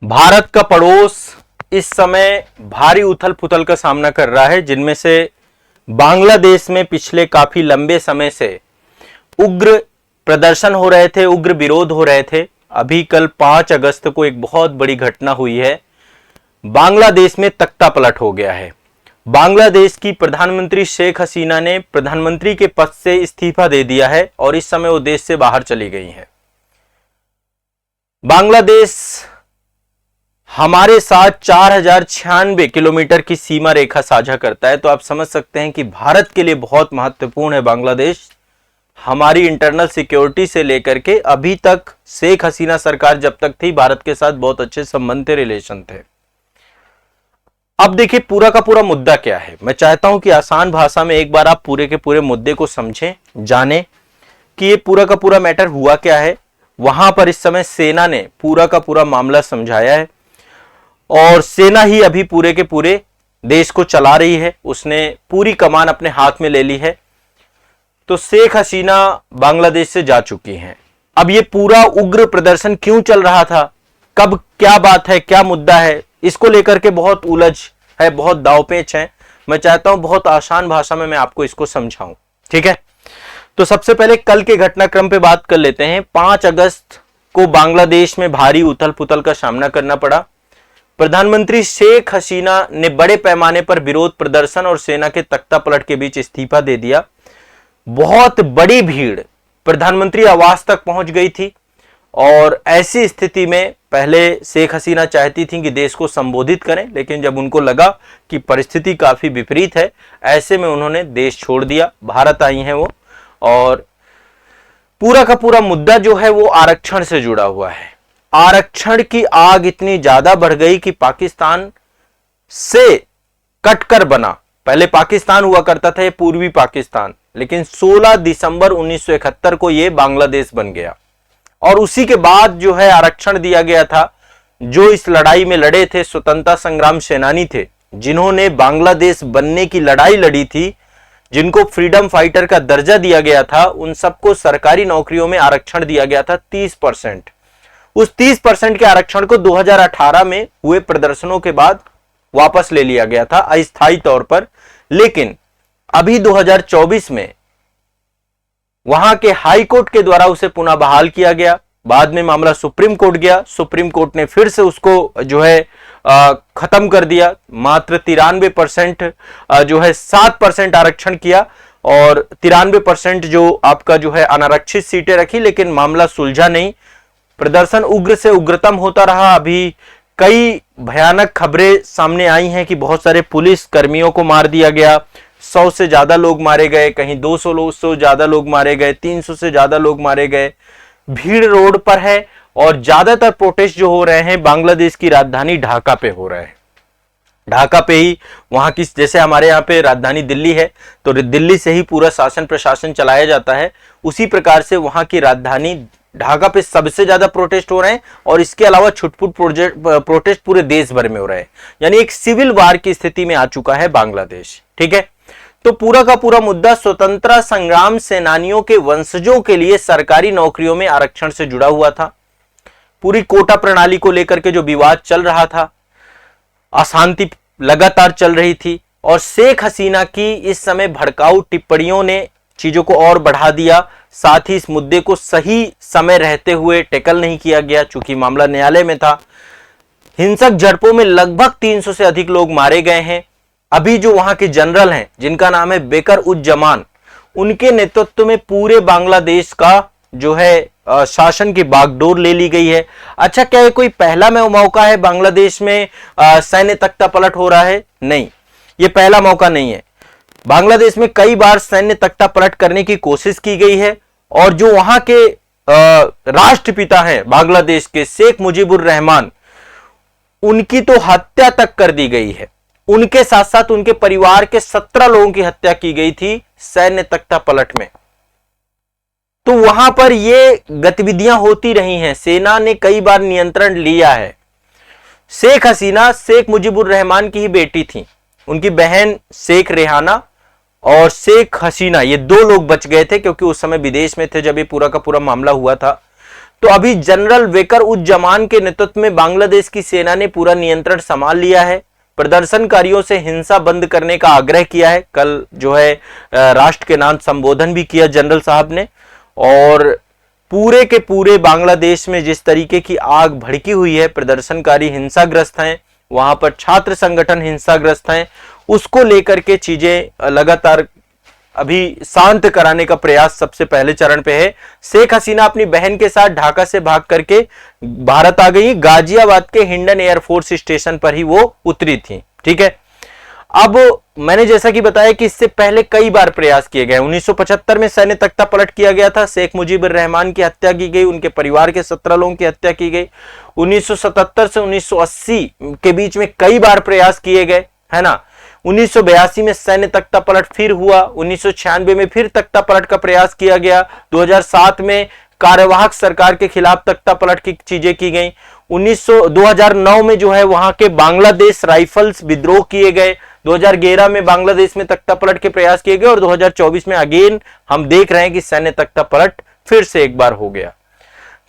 भारत का पड़ोस इस समय भारी उथल पुथल का सामना कर रहा है, जिनमें से बांग्लादेश में पिछले काफी लंबे समय से उग्र प्रदर्शन हो रहे थे, उग्र विरोध हो रहे थे। अभी कल 5 अगस्त को एक बहुत बड़ी घटना हुई है। बांग्लादेश में तख्ता पलट हो गया है। बांग्लादेश की प्रधानमंत्री शेख हसीना ने प्रधानमंत्री के पद से इस्तीफा दे दिया है और इस समय वो देश से बाहर चली गई हैं। बांग्लादेश हमारे साथ 4096 किलोमीटर की सीमा रेखा साझा करता है, तो आप समझ सकते हैं कि भारत के लिए बहुत महत्वपूर्ण है बांग्लादेश। हमारी इंटरनल सिक्योरिटी से लेकर के अभी तक शेख हसीना सरकार जब तक थी, भारत के साथ बहुत अच्छे संबंध थे, रिलेशन थे। अब देखिए पूरा का पूरा मुद्दा क्या है। मैं चाहता हूं कि आसान भाषा में एक बार आप पूरे के पूरे मुद्दे को समझें, जानें कि ये पूरा का पूरा मैटर हुआ क्या है। वहां पर इस समय सेना ने पूरा का पूरा मामला समझाया है और सेना ही अभी पूरे के पूरे देश को चला रही है। उसने पूरी कमान अपने हाथ में ले ली है। तो शेख हसीना बांग्लादेश से जा चुकी हैं। अब ये पूरा उग्र प्रदर्शन क्यों चल रहा था, कब, क्या बात है, क्या मुद्दा है, इसको लेकर के बहुत उलझ है, बहुत दावपेच है। मैं चाहता हूं बहुत आसान भाषा में मैं आपको इसको समझाऊं, ठीक है। तो सबसे पहले कल के घटनाक्रम पे बात कर लेते हैं। 5 अगस्त को बांग्लादेश में भारी उथल पुथल का सामना करना पड़ा। प्रधानमंत्री शेख हसीना ने बड़े पैमाने पर विरोध प्रदर्शन और सेना के तख्ता पलट के बीच इस्तीफा दे दिया। बहुत बड़ी भीड़ प्रधानमंत्री आवास तक पहुंच गई थी और ऐसी स्थिति में पहले शेख हसीना चाहती थी कि देश को संबोधित करें, लेकिन जब उनको लगा कि परिस्थिति काफी विपरीत है, ऐसे में उन्होंने देश छोड़ दिया, भारत आई हैं वो। और पूरा का पूरा मुद्दा जो है वो आरक्षण से जुड़ा हुआ है। आरक्षण की आग इतनी ज्यादा बढ़ गई कि पाकिस्तान से कटकर बना, पहले पाकिस्तान हुआ करता था ये पूर्वी पाकिस्तान, लेकिन 16 दिसंबर 1971 को ये बांग्लादेश बन गया। और उसी के बाद जो है आरक्षण दिया गया था। जो इस लड़ाई में लड़े थे स्वतंत्रता संग्राम सेनानी थे, जिन्होंने बांग्लादेश बनने की लड़ाई लड़ी थी, जिनको फ्रीडम फाइटर का दर्जा दिया गया था, उन सबको सरकारी नौकरियों में आरक्षण दिया गया था 30%। उस 30% के आरक्षण को 2018 में हुए प्रदर्शनों के बाद वापस ले लिया गया था अस्थायी तौर पर। लेकिन अभी 2024 में वहां के हाई कोर्ट के द्वारा उसे पुनः बहाल किया गया। बाद में मामला सुप्रीम कोर्ट गया। सुप्रीम कोर्ट ने फिर से उसको जो है खत्म कर दिया। मात्र 93% जो है 7% आरक्षण किया और 93% जो आपका जो है अनारक्षित सीटें रखी, लेकिन मामला सुलझा नहीं। प्रदर्शन उग्र से उग्रतम होता रहा। अभी कई भयानक खबरें सामने आई हैं कि बहुत सारे पुलिस कर्मियों को मार दिया गया, 100 से ज्यादा लोग मारे गए, कहीं 200 से ज्यादा लोग मारे गए, 300 से ज्यादा लोग मारे गए। भीड़ रोड पर है और ज्यादातर प्रोटेस्ट जो हो रहे हैं बांग्लादेश की राजधानी ढाका पे हो रहे हैं। ढाका पे ही वहां की, जैसे हमारे यहाँ पे राजधानी दिल्ली है तो दिल्ली से ही पूरा शासन प्रशासन चलाया जाता है, उसी प्रकार से वहां की राजधानी ढाका पे सबसे ज्यादा प्रोटेस्ट हो रहे हैं। और इसके अलावा छुटपुट प्रोटेस्ट पूरे देश भर में हो रहे हैं। यानी एक सिविल वार की स्थिति में आ चुका है बांग्लादेश, ठीक है। तो पूरा का पूरा मुद्दा स्वतंत्रता संग्राम सेनानियों के वंशजों के लिए सरकारी नौकरियों में आरक्षण से जुड़ा हुआ था। पूरी कोटा प्रणाली को लेकर के जो विवाद चल रहा था, अशांति लगातार चल रही थी और शेख हसीना की इस समय भड़काऊ टिप्पणियों ने चीजों को और बढ़ा दिया। साथ ही इस मुद्दे को सही समय रहते हुए टैकल नहीं किया गया, चूंकि मामला न्यायालय में था। हिंसक झड़पों में लगभग 300 से अधिक लोग मारे गए हैं। अभी जो वहां के जनरल हैं, जिनका नाम है बेकर उज जमान, उनके नेतृत्व में पूरे बांग्लादेश का जो है शासन की बागडोर ले ली गई है। अच्छा, क्या ये कोई पहला मौका है बांग्लादेश में सैन्य तख्ता पलट हो रहा है? नहीं, ये पहला मौका नहीं है। बांग्लादेश में कई बार सैन्य तख्ता पलट करने की कोशिश की गई है और जो वहां के राष्ट्रपिता हैं बांग्लादेश के, शेख मुजीबुर रहमान, उनकी तो हत्या तक कर दी गई है। उनके साथ साथ उनके परिवार के 17 लोगों की हत्या की गई थी सैन्य तख्ता पलट में। तो वहां पर ये गतिविधियां होती रही हैं। सेना ने कई बार नियंत्रण लिया है। शेख हसीना शेख मुजीबुर रहमान की ही बेटी थी। उनकी बहन शेख रेहाना और शेख हसीना, ये 2 लोग बच गए थे क्योंकि उस समय विदेश में थे जब ये पूरा का पूरा मामला हुआ था। तो अभी जनरल वेकर उज़्ज़मान के नेतृत्व में बांग्लादेश की सेना ने पूरा नियंत्रण संभाल लिया है। प्रदर्शनकारियों से हिंसा बंद करने का आग्रह किया है। कल जो है राष्ट्र के नाम संबोधन भी किया जनरल साहब ने। और पूरे के पूरे बांग्लादेश में जिस तरीके की आग भड़की हुई है, प्रदर्शनकारी हिंसाग्रस्त हैं, वहां पर छात्र संगठन हिंसाग्रस्त हैं, उसको लेकर के चीजें लगातार अभी शांत कराने का प्रयास सबसे पहले चरण पे है। शेख हसीना अपनी बहन के साथ ढाका से भाग करके भारत आ गई। गाजियाबाद के हिंडन एयरफोर्स स्टेशन पर ही वो उतरी थी। ठीक है, अब मैंने जैसा कि बताया कि इससे पहले कई बार प्रयास किए गए। 1975 में सैन्य तख्ता पलट किया गया था, शेख मुजीबुर रहमान की हत्या की गई, उनके परिवार के 17 लोगों की हत्या की गई। 1977 से 1980 के बीच में कई बार प्रयास किए गए, है ना। 1982 में सैन्य तख्ता पलट फिर हुआ। 1996 में फिर तख्ता पलट का प्रयास किया गया। 2007 में कार्यवाहक सरकार के खिलाफ तख्ता पलट की चीजें की गई। 2009 में जो है वहां के बांग्लादेश राइफल्स विद्रोह किए गए। 2011 में बांग्लादेश में तख्ता पलट के प्रयास किए गए और 2024 में अगेन हम देख रहे हैं कि सैन्य तख्ता पलट फिर से एक बार हो गया।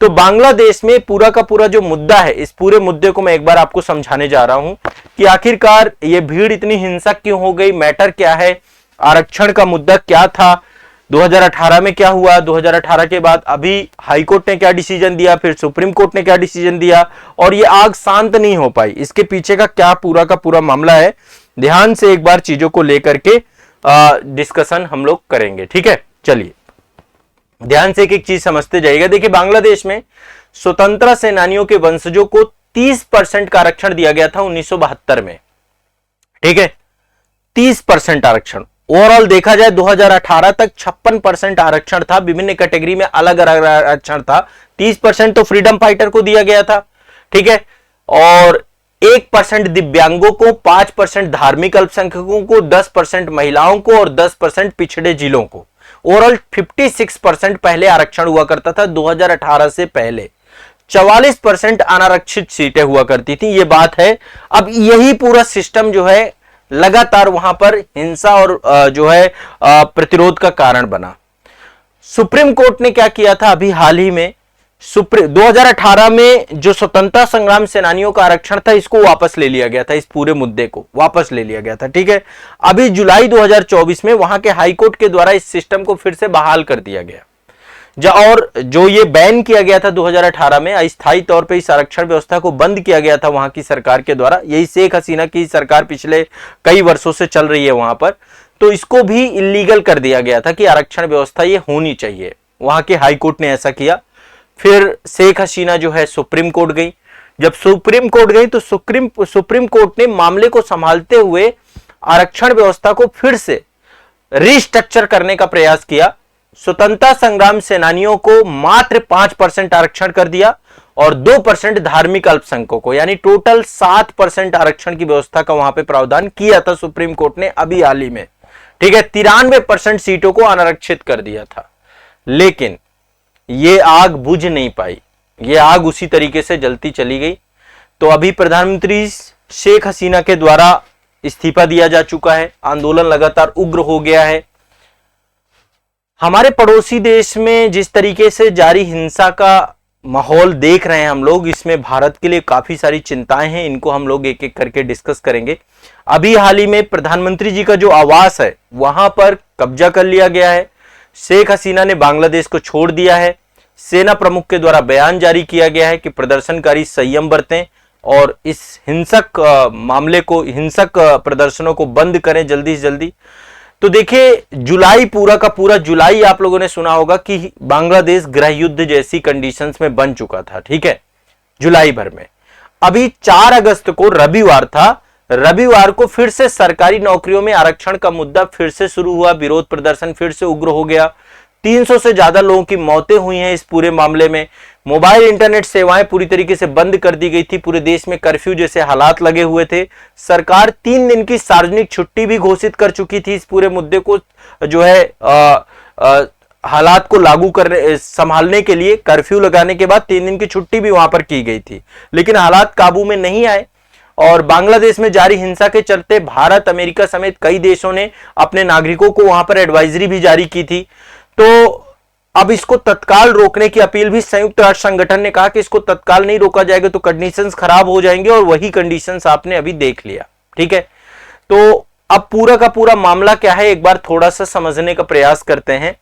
तो बांग्लादेश में पूरा का पूरा जो मुद्दा है, इस पूरे मुद्दे को मैं एक बार आपको समझाने जा रहा हूं कि आखिरकार ये भीड़ इतनी हिंसक क्यों हो गई, मैटर क्या है, आरक्षण का मुद्दा क्या था, 2018 में क्या हुआ, 2018 के बाद अभी हाईकोर्ट ने क्या डिसीजन दिया, फिर सुप्रीम कोर्ट ने क्या डिसीजन दिया, और ये आग शांत नहीं हो पाई, इसके पीछे का क्या पूरा का पूरा मामला है। ध्यान से एक बार चीजों को लेकर के डिस्कशन हम लोग करेंगे। ठीक है, चलिए ध्यान से एक एक चीज समझते जाइएगा। देखिए, बांग्लादेश में स्वतंत्रता सेनानियों के वंशजों को 30% का आरक्षण दिया गया था 1972 में। ठीक है, 30% आरक्षण। ओवरऑल देखा जाए 2018 तक 56% आरक्षण था, विभिन्न कैटेगरी में अलग अलग आरक्षण था। 30% तो फ्रीडम फाइटर को दिया गया था। ठीक है, और 1% दिव्यांगों को, 5% धार्मिक अल्पसंख्यकों को, 10% महिलाओं को और 10% पिछड़े जिलों को। ओवरऑल 56% पहले आरक्षण हुआ करता था 2018 से पहले। 44% अनारक्षित सीटें हुआ करती थी, ये बात है। अब यही पूरा सिस्टम जो है लगातार वहां पर हिंसा और जो है प्रतिरोध का कारण बना। सुप्रीम कोर्ट ने क्या किया था अभी हाल ही में, 2018 में जो स्वतंत्रता संग्राम सेनानियों का आरक्षण था, इसको वापस ले लिया गया था, इस पूरे मुद्दे को वापस ले लिया गया था। ठीक है, अभी जुलाई 2024 में वहां के हाईकोर्ट के द्वारा इस सिस्टम को फिर से बहाल कर दिया गया। और जो ये बैन किया गया था 2018 में, अस्थायी तौर पे इस आरक्षण व्यवस्था को बंद किया गया था वहां की सरकार के द्वारा। यही शेख हसीना की सरकार पिछले कई वर्षों से चल रही है वहां पर, तो इसको भी इलीगल कर दिया गया था कि आरक्षण व्यवस्था ये होनी चाहिए। वहां के हाईकोर्ट ने ऐसा किया। फिर शेख हसीना जो है सुप्रीम कोर्ट गई। जब सुप्रीम कोर्ट गई तो सुप्रीम कोर्ट ने मामले को संभालते हुए आरक्षण व्यवस्था को फिर से रिस्ट्रक्चर करने का प्रयास किया। स्वतंत्रता संग्राम सेनानियों को मात्र 5% आरक्षण कर दिया और 2% धार्मिक अल्पसंख्यकों को, यानी टोटल 7% आरक्षण की व्यवस्था का वहां पे प्रावधान किया था सुप्रीम कोर्ट ने अभी हाल ही में। ठीक है, 93% सीटों को अनारक्षित कर दिया था। लेकिन ये आग बुझ नहीं पाई, ये आग उसी तरीके से जलती चली गई। तो अभी प्रधानमंत्री शेख हसीना के द्वारा इस्तीफा दिया जा चुका है, आंदोलन लगातार उग्र हो गया है। हमारे पड़ोसी देश में जिस तरीके से जारी हिंसा का माहौल देख रहे हैं हम लोग, इसमें भारत के लिए काफी सारी चिंताएं हैं, इनको हम लोग एक एक करके डिस्कस करेंगे। अभी हाल ही में प्रधानमंत्री जी का जो आवास है वहां पर कब्जा कर लिया गया है। शेख हसीना ने बांग्लादेश को छोड़ दिया है। सेना प्रमुख के द्वारा बयान जारी किया गया है कि प्रदर्शनकारी संयम बरतें और इस हिंसक मामले को, हिंसक प्रदर्शनों को बंद करें जल्दी से जल्दी। तो देखिए, जुलाई पूरा का पूरा जुलाई आप लोगों ने सुना होगा कि बांग्लादेश गृह युद्ध जैसी कंडीशंस में बन चुका था। ठीक है, जुलाई भर में। अभी 4 अगस्त को रविवार था, रविवार को फिर से सरकारी नौकरियों में आरक्षण का मुद्दा फिर से शुरू हुआ। विरोध प्रदर्शन फिर से उग्र हो गया। 300 से ज्यादा लोगों की मौतें हुई हैं इस पूरे मामले में। मोबाइल इंटरनेट सेवाएं पूरी तरीके से बंद कर दी गई थी। पूरे देश में कर्फ्यू जैसे हालात लगे हुए थे। सरकार 3 दिन की सार्वजनिक छुट्टी भी घोषित कर चुकी थी इस पूरे मुद्दे को जो है हालात को लागू करने, संभालने के लिए कर्फ्यू लगाने के बाद 3 दिन की छुट्टी भी वहां पर की गई थी। लेकिन हालात काबू में नहीं आए और बांग्लादेश में जारी हिंसा के चलते भारत, अमेरिका समेत कई देशों ने अपने नागरिकों को वहां पर एडवाइजरी भी जारी की थी। तो अब इसको तत्काल रोकने की अपील भी संयुक्त राष्ट्र संगठन ने कहा कि इसको तत्काल नहीं रोका जाएगा तो कंडीशंस खराब हो जाएंगे, और वही कंडीशंस आपने अभी देख लिया। ठीक है, तो अब पूरा का पूरा मामला क्या है एक बार थोड़ा सा समझने का प्रयास करते हैं।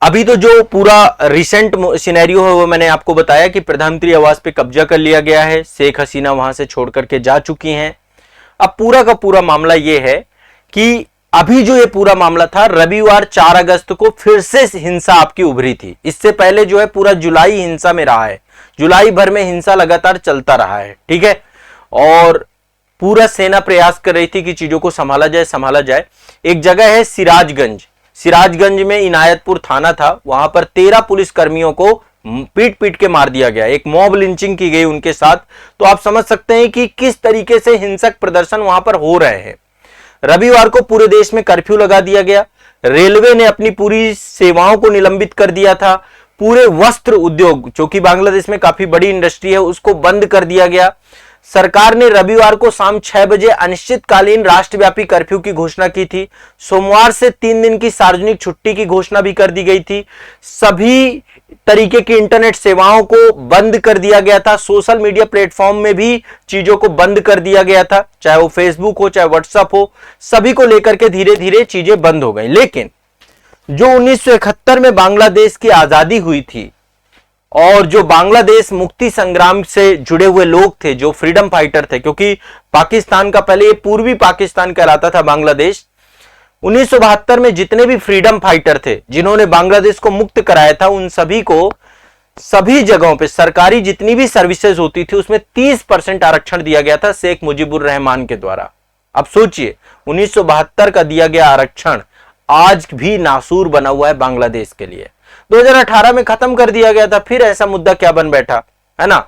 अभी तो जो पूरा रिसेंट सिनेरियो है वो मैंने आपको बताया कि प्रधानमंत्री आवास पे कब्जा कर लिया गया है, शेख हसीना वहां से छोड़ करके जा चुकी हैं। अब पूरा का पूरा मामला ये है कि अभी जो ये पूरा मामला था, रविवार 4 अगस्त को फिर से हिंसा आपकी उभरी थी। इससे पहले जो है पूरा जुलाई हिंसा में रहा है, जुलाई भर में हिंसा लगातार चलता रहा है। ठीक है, और पूरा सेना प्रयास कर रही थी कि चीजों को संभाला जाए। एक जगह है सिराजगंज, सिराजगंज में इनायतपुर थाना था, वहां पर 13 पुलिस कर्मियों को पीट पीट के मार दिया गया, एक मॉब लिंचिंग की गई उनके साथ। तो आप समझ सकते हैं कि किस तरीके से हिंसक प्रदर्शन वहां पर हो रहे हैं। रविवार को पूरे देश में कर्फ्यू लगा दिया गया, रेलवे ने अपनी पूरी सेवाओं को निलंबित कर दिया था, पूरे वस्त्र उद्योग जो कि बांग्लादेश में काफी बड़ी इंडस्ट्री है उसको बंद कर दिया गया। सरकार ने रविवार को शाम 6 बजे अनिश्चितकालीन राष्ट्रव्यापी कर्फ्यू की घोषणा की थी। सोमवार से 3 दिन की सार्वजनिक छुट्टी की घोषणा भी कर दी गई थी। सभी तरीके की इंटरनेट सेवाओं को बंद कर दिया गया था। सोशल मीडिया प्लेटफॉर्म में भी चीजों को बंद कर दिया गया था, चाहे वो फेसबुक हो चाहे व्हाट्सएप हो, सभी को लेकर के धीरे धीरे चीजें बंद हो गई। लेकिन जो 1971 में बांग्लादेश की आजादी हुई थी और जो बांग्लादेश मुक्ति संग्राम से जुड़े हुए लोग थे, जो फ्रीडम फाइटर थे, क्योंकि पाकिस्तान का पहले ये पूर्वी पाकिस्तान कहलाता था बांग्लादेश, 1972 में जितने भी फ्रीडम फाइटर थे जिन्होंने बांग्लादेश को मुक्त कराया था, उन सभी को सभी जगहों पे सरकारी जितनी भी सर्विसेज होती थी उसमें 30% आरक्षण दिया गया था शेख मुजीबुर रहमान के द्वारा। अब सोचिए 1972 का दिया गया आरक्षण आज भी नासूर बना हुआ है बांग्लादेश के लिए। 2018 में खत्म कर दिया गया था, फिर ऐसा मुद्दा क्या बन बैठा है ना।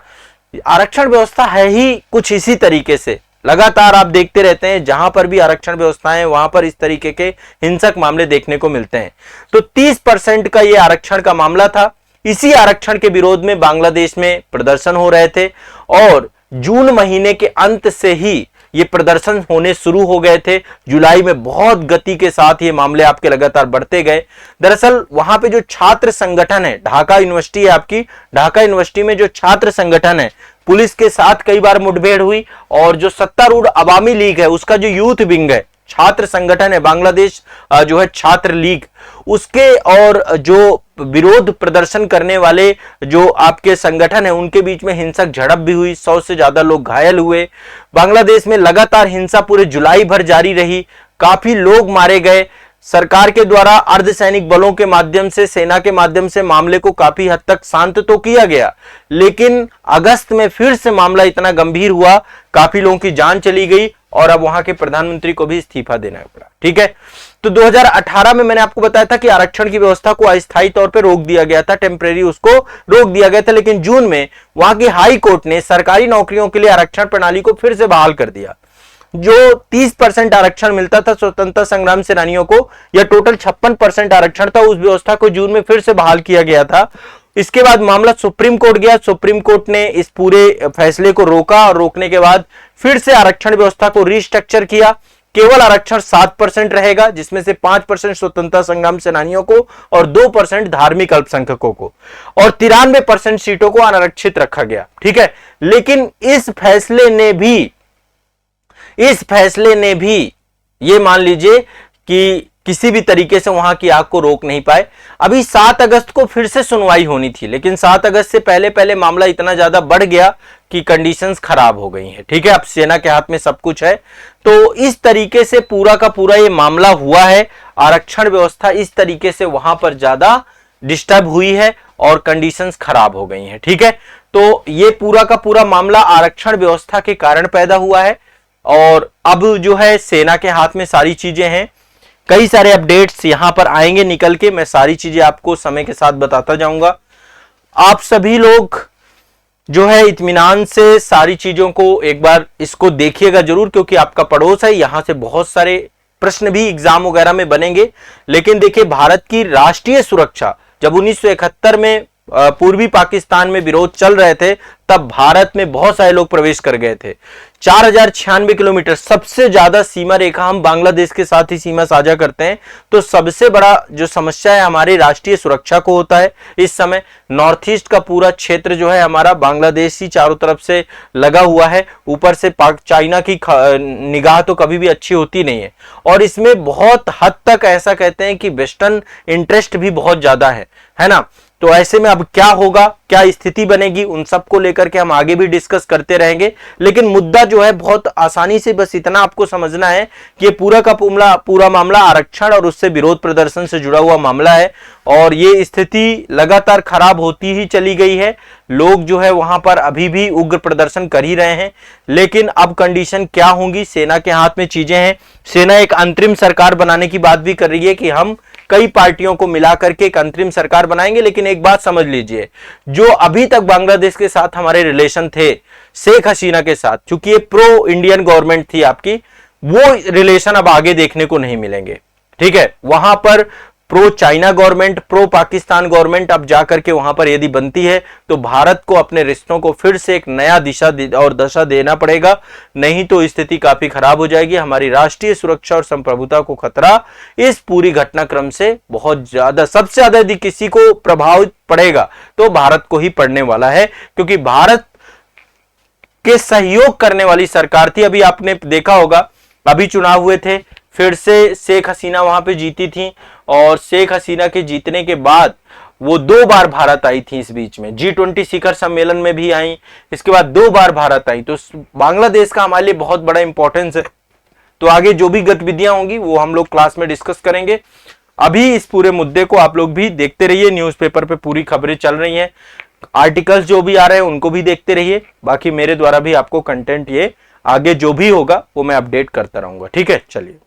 आरक्षण व्यवस्था है ही कुछ इसी तरीके से, लगातार आप देखते रहते हैं जहां पर भी आरक्षण व्यवस्थाएं वहां पर इस तरीके के हिंसक मामले देखने को मिलते हैं। तो 30% का यह आरक्षण का मामला था। इसी आरक्षण के विरोध में बांग्लादेश में प्रदर्शन हो रहे थे और जून महीने के अंत से ही ये प्रदर्शन होने शुरू हो गए थे। जुलाई में बहुत गति के साथ ये मामले आपके लगातार बढ़ते गए। दरअसल वहां पे जो छात्र संगठन है, ढाका यूनिवर्सिटी है आपकी, ढाका यूनिवर्सिटी में जो छात्र संगठन है पुलिस के साथ कई बार मुठभेड़ हुई, और जो सत्तारूढ़ अवामी लीग है उसका जो यूथ विंग है, छात्र संगठन है बांग्लादेश जो है छात्र लीग, उसके और जो विरोध प्रदर्शन करने वाले जो आपके संगठन है उनके बीच में हिंसक झड़प भी हुई। 100 से ज्यादा लोग घायल हुए। बांग्लादेश में लगातार हिंसा पूरे जुलाई भर जारी रही, काफी लोग मारे गए। सरकार के द्वारा अर्धसैनिक बलों के माध्यम से, सेना के माध्यम से मामले को काफी हद तक शांत तो किया गया, लेकिन अगस्त में फिर से मामला इतना गंभीर हुआ, काफी लोगों की जान चली गई और अब वहां के प्रधानमंत्री को भी इस्तीफा देना पड़ा। ठीक है, तो 2018 में मैंने आपको बताया था कि आरक्षण की व्यवस्था को अस्थायी तौर पे रोक दिया गया था, टेम्परेरी उसको रोक दिया गया था, लेकिन जून में वहां की हाई कोर्ट ने सरकारी नौकरियों के लिए आरक्षण प्रणाली को फिर से बहाल कर दिया। जो 30% आरक्षण मिलता था स्वतंत्रता संग्राम सेनानियों को, या टोटल 56% आरक्षण था, उस व्यवस्था को जून में फिर से बहाल किया गया था। इसके बाद मामला सुप्रीम कोर्ट गया। सुप्रीम कोर्ट ने इस पूरे फैसले को रोका और रोकने के बाद फिर से आरक्षण व्यवस्था को रिस्ट्रक्चर किया। केवल आरक्षण 7% रहेगा, जिसमें से 5% स्वतंत्रता संग्राम सेनानियों को और 2% धार्मिक अल्पसंख्यकों को, और 93% सीटों को अनारक्षित रखा गया। ठीक है, लेकिन इस फैसले ने भी ये मान लीजिए कि किसी भी तरीके से वहां की आग को रोक नहीं पाए। अभी 7 अगस्त को फिर से सुनवाई होनी थी, लेकिन 7 अगस्त से पहले मामला इतना ज्यादा बढ़ गया कि कंडीशंस खराब हो गई हैं। ठीक है, अब सेना के हाथ में सब कुछ है। तो इस तरीके से पूरा का पूरा ये मामला हुआ है। आरक्षण व्यवस्था इस तरीके से वहां पर ज्यादा डिस्टर्ब हुई है और कंडीशंस खराब हो गई हैं। ठीक है, तो ये पूरा का पूरा मामला आरक्षण व्यवस्था के कारण पैदा हुआ है और अब जो है सेना के हाथ में सारी चीजें हैं। कई सारे अपडेट्स यहां पर आएंगे निकल के, मैं सारी चीजें आपको समय के साथ बताता जाऊंगा। आप सभी लोग जो है इत्मीनान से सारी चीजों को एक बार इसको देखिएगा जरूर, क्योंकि आपका पड़ोस है, यहां से बहुत सारे प्रश्न भी एग्जाम वगैरह में बनेंगे। लेकिन देखिए, भारत की राष्ट्रीय सुरक्षा, जब 1971 में पूर्वी पाकिस्तान में विरोध चल रहे थे, तब भारत में बहुत सारे लोग प्रवेश कर गए थे। 4096 किलोमीटर, सबसे ज्यादा सीमा रेखा हम बांग्लादेश के साथ ही सीमा साझा करते हैं। तो सबसे बड़ा जो समस्या है हमारी राष्ट्रीय सुरक्षा को होता है इस समय। नॉर्थ ईस्ट का पूरा क्षेत्र जो है हमारा बांग्लादेश ही चारों तरफ से लगा हुआ है, ऊपर से चाइना की निगाह तो कभी भी अच्छी होती नहीं है। और इसमें बहुत हद तक ऐसा कहते हैं कि वेस्टर्न इंटरेस्ट भी बहुत ज्यादा है ना। तो ऐसे में अब क्या होगा, क्या स्थिति बनेगी, उन सबको लेकर के हम आगे भी डिस्कस करते रहेंगे। लेकिन मुद्दा जो है बहुत आसानी से बस इतना आपको समझना है कि ये पूरा का पूरा मामला आरक्षण और उससे विरोध प्रदर्शन से जुड़ा हुआ मामला है। और ये स्थिति लगातार खराब होती ही चली गई है। लोग जो है वहां पर अभी भी उग्र प्रदर्शन कर ही रहे हैं। लेकिन अब कंडीशन क्या होंगी, सेना के हाथ में चीजें हैं। सेना एक अंतरिम सरकार बनाने की बात भी कर रही है कि हम कई पार्टियों को मिलाकर के एक अंतरिम सरकार बनाएंगे। लेकिन एक बात समझ लीजिए, जो अभी तक बांग्लादेश के साथ हमारे रिलेशन थे शेख हसीना के साथ, क्योंकि ये प्रो इंडियन गवर्नमेंट थी आपकी, वो रिलेशन अब आगे देखने को नहीं मिलेंगे। ठीक है, वहां पर pro China government, pro Pakistan government अब जाकर के वहां पर यदि बनती है तो भारत को अपने रिश्तों को फिर से एक नया दिशा और दशा देना पड़ेगा, नहीं तो स्थिति काफी खराब हो जाएगी। हमारी राष्ट्रीय सुरक्षा और संप्रभुता को खतरा इस पूरी घटनाक्रम से बहुत ज्यादा, सबसे ज्यादा यदि किसी को प्रभावित पड़ेगा तो भारत को ही पड़ने वाला है, क्योंकि भारत के सहयोग करने वाली सरकार थी। अभी आपने देखा होगा, अभी चुनाव हुए थे, फिर से शेख हसीना वहां पे जीती थी और शेख हसीना के जीतने के बाद वो 2 बार भारत आई थी। इस बीच में G20 शिखर सम्मेलन में भी आई, इसके बाद 2 बार भारत आई। तो बांग्लादेश का हमारे लिए बहुत बड़ा इंपॉर्टेंस है। तो आगे जो भी गतिविधियां होंगी वो हम लोग क्लास में डिस्कस करेंगे। अभी इस पूरे मुद्दे को आप लोग भी देखते रहिए, न्यूज़पेपर पे पूरी खबरें चल रही हैं, आर्टिकल्स जो भी आ रहे हैं उनको भी देखते रहिए। बाकी मेरे द्वारा भी आपको कंटेंट ये आगे जो भी होगा वो मैं अपडेट करता रहूंगा। ठीक है, चलिए।